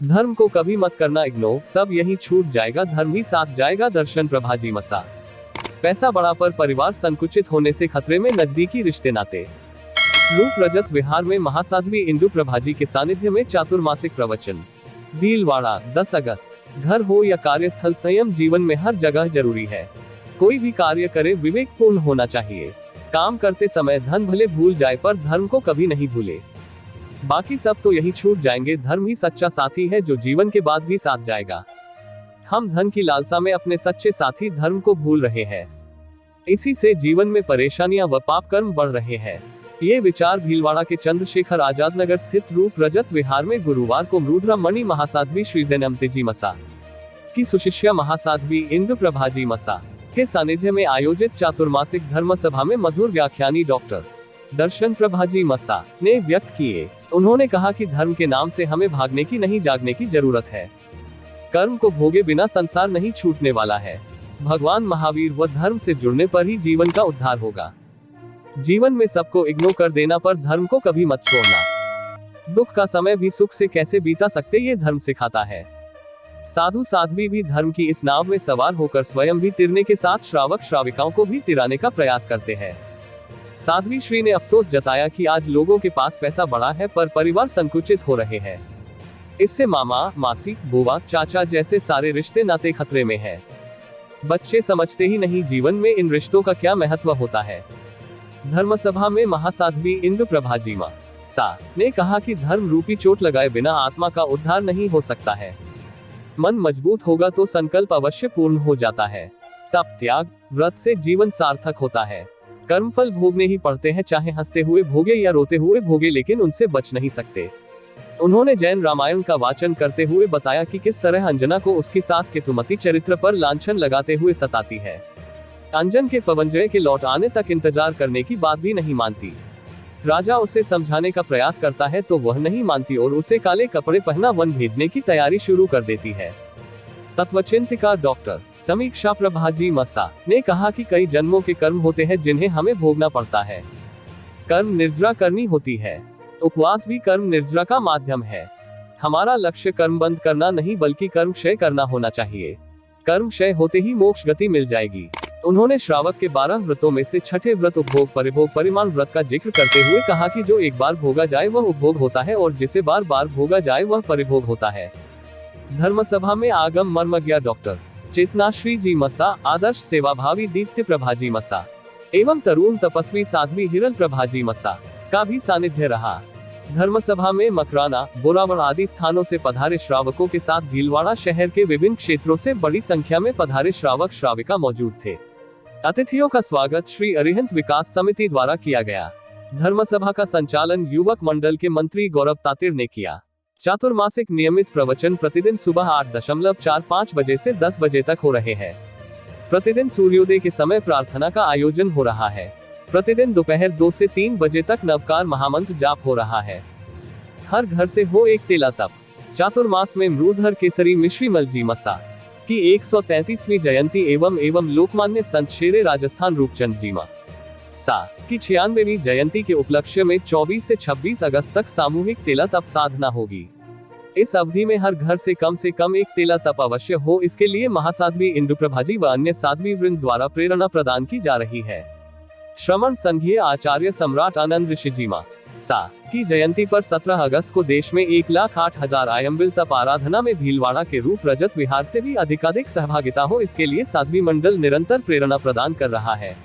धर्म को कभी मत करना इग्नोर, सब यही छूट जाएगा, धर्म ही साथ जाएगा। दर्शन प्रभाजी मसा। पैसा बढ़ा पर परिवार संकुचित होने से खतरे में नजदीकी रिश्ते नाते। रूप रजत विहार में महासाध्वी इंदु प्रभाजी के सानिध्य में चातुर्मासिक प्रवचन। भीलवाड़ा 10 अगस्त। घर हो या कार्यस्थल, संयम जीवन में हर जगह जरूरी है। कोई भी कार्य करे विवेकपूर्ण होना चाहिए। काम करते समय धन भले भूल जाए पर धर्म को कभी नहीं भूले। बाकी सब तो यही छूट जाएंगे, धर्म ही सच्चा साथी है जो जीवन के बाद भी साथ जाएगा। हम धन की लालसा में अपने सच्चे साथी धर्म को भूल रहे हैं। इसी से जीवन में परेशानियां व पाप कर्म बढ़ रहे हैं। ये विचार भीलवाड़ा के चंद्रशेखर आजाद नगर स्थित रूप रजत विहार में गुरुवार को मृद्रा मणि महासाध्वी श्री जैनमतेजी मसा की सुशिष्या महासाध्वी इंदु प्रभाजी मसा के सानिध्य में आयोजित चातुर्मासिक धर्म सभा में मधुर व्याख्यानी डॉक्टर दर्शन प्रभाजी मसा ने व्यक्त किए। उन्होंने कहा कि धर्म के नाम से हमें भागने की नहीं, जागने की जरूरत है। कर्म को भोगे बिना संसार नहीं छूटने वाला है। भगवान महावीर व धर्म से जुड़ने पर ही जीवन का उद्धार होगा। जीवन में सबको इग्नोर कर देना पर धर्म को कभी मत छोड़ना। दुख का समय भी सुख से कैसे बीता सकते ये धर्म सिखाता है। साधु साध्वी भी धर्म की इस नाव में सवार होकर स्वयं भी तिरने के साथ श्रावक श्राविकाओं को भी तिराने का प्रयास करते हैं। साध्वी श्री ने अफसोस जताया कि आज लोगों के पास पैसा बढ़ा है पर परिवार संकुचित हो रहे हैं। इससे मामा, मासी, बुआ, चाचा जैसे सारे रिश्ते नाते खतरे में हैं। बच्चे समझते ही नहीं जीवन में इन रिश्तों का क्या महत्व होता है। धर्म सभा में महासाध्वी इंदु प्रभाजी मसा ने कहा कि धर्म रूपी चोट लगाए बिना आत्मा का उद्धार नहीं हो सकता है। मन मजबूत होगा तो संकल्प अवश्य पूर्ण हो जाता है। तप, त्याग, व्रत से जीवन सार्थक होता है। कर्मफल भोगने ही पड़ते हैं, चाहे हंसते हुए भोगे या रोते हुए भोगे, लेकिन उनसे बच नहीं सकते। उन्होंने जैन रामायण का वाचन करते हुए बताया कि किस तरह अंजना को उसकी सास केतुमती चरित्र पर लांछन लगाते हुए सताती है। अंजन के पवनजय के लौट आने तक इंतजार करने की बात भी नहीं मानती। राजा उसे समझाने का प्रयास करता है तो वह नहीं मानती और उसे काले कपड़े पहना वन भेजने की तैयारी शुरू कर देती है। तत्वचिंतिका डॉक्टर समीक्षा प्रभाजी मसा ने कहा कि कई जन्मों के कर्म होते हैं जिन्हें हमें भोगना पड़ता है। कर्म निर्जरा करनी होती है। उपवास भी कर्म निर्जरा का माध्यम है। हमारा लक्ष्य कर्म बंद करना नहीं बल्कि कर्म क्षय करना होना चाहिए। कर्म क्षय होते ही मोक्ष गति मिल जाएगी। उन्होंने श्रावक के 12 व्रतों में से छठे व्रत उपभोग परिभोग परिमाण व्रत का जिक्र करते हुए कहा कि जो एक बार भोगा जाए वह उपभोग होता है और जिसे बार बार भोगा जाए वह परिभोग होता है। धर्म सभा में आगम मर्मज्ञ डॉक्टर चेतनाश्री जी मसा, आदर्श सेवाभावी दीप्ति प्रभाजी मसा एवं तरुण तपस्वी साध्वी हिरल प्रभाजी मसा का भी सानिध्य रहा। धर्म सभा में मकराना, बोरावड़ आदि स्थानों से पधारे श्रावकों के साथ भीलवाड़ा शहर के विभिन्न क्षेत्रों से बड़ी संख्या में पधारे श्रावक श्राविका मौजूद थे। अतिथियों का स्वागत श्री अरिहंत विकास समिति द्वारा किया गया। धर्म सभा का संचालन युवक मंडल के मंत्री गौरव तातिर ने किया। चातुर्मासिक नियमित प्रवचन प्रतिदिन सुबह 8:45 बजे से 10 बजे तक हो रहे हैं। प्रतिदिन सूर्योदय के समय प्रार्थना का आयोजन हो रहा है। प्रतिदिन दोपहर 2 से 3 बजे तक नवकार महामंत्र जाप हो रहा है। हर घर से हो एक तेला तप। चातुर्मास में मृधर केसरी मिश्री मलजी मसा की 133वीं जयंती एवं लोकमान्य संत शेरे राजस्थान रूपचंद जी मसा की 96वीं जयंती के उपलक्ष्य में 24 से 26 अगस्त तक सामूहिक तेला तप साधना होगी। इस अवधि में हर घर से कम एक तेला तप अवश्य हो, इसके लिए महासाध्वी इंदु प्रभाजी व अन्य साध्वी वृंद द्वारा प्रेरणा प्रदान की जा रही है। श्रमण संघीय आचार्य सम्राट आनंद ऋषि जी मसा की जयंती पर 17 अगस्त को देश में 1,08,000 आयम्बिल तप आराधना में भीलवाड़ा के रूप रजत विहार से भी अधिकाधिक सहभागिता हो, इसके लिए साध्वी मंडल निरंतर प्रेरणा प्रदान कर रहा है।